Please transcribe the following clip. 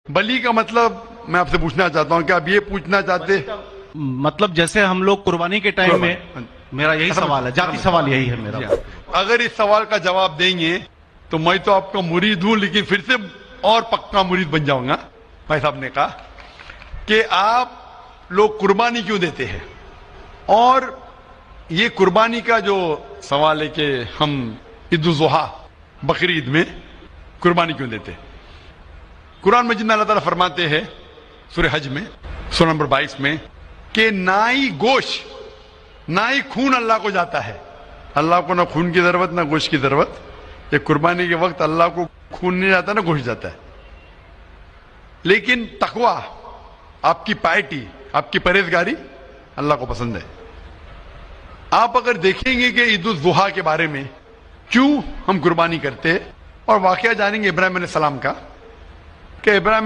بلی کا مطلب میں آپ سے پوچھنا چاہتا ہوں کہ آپ یہ پوچھنا چاہتے مطلب جیسے ہم لوگ قربانی کے ٹائم میں میرا یہی سوال ہے، ذاتی سوال یہی ہے میرا۔ اگر اس سوال کا جواب دیں گے تو میں تو آپ کا مرید ہوں، لیکن پھر سے اور پکا مرید بن جاؤں گا۔ بھائی صاحب نے کہا کہ آپ لوگ قربانی کیوں دیتے ہیں، اور یہ قربانی کا جو سوال ہے کہ ہم عید الاضحیٰ بقر عید میں قربانی کیوں دیتے ہیں، قرآن مجید میں اللہ تعالیٰ فرماتے ہیں سورہ حج میں سورہ نمبر 22 میں کہ نہ ہی گوشت نہ ہی خون اللہ کو جاتا ہے۔ اللہ کو نہ خون کی ضرورت نہ گوشت کی ضرورت۔ یہ قربانی کے وقت اللہ کو خون نہیں جاتا نہ گوشت جاتا ہے، لیکن تقویٰ، آپ کی پائٹی، آپ کی پرہیزگاری اللہ کو پسند ہے۔ آپ اگر دیکھیں گے کہ عید الاضحیٰ کے بارے میں کیوں ہم قربانی کرتے ہیں، اور واقعہ جانیں گے ابراہیم علیہ السلام کا کہ ابراہیم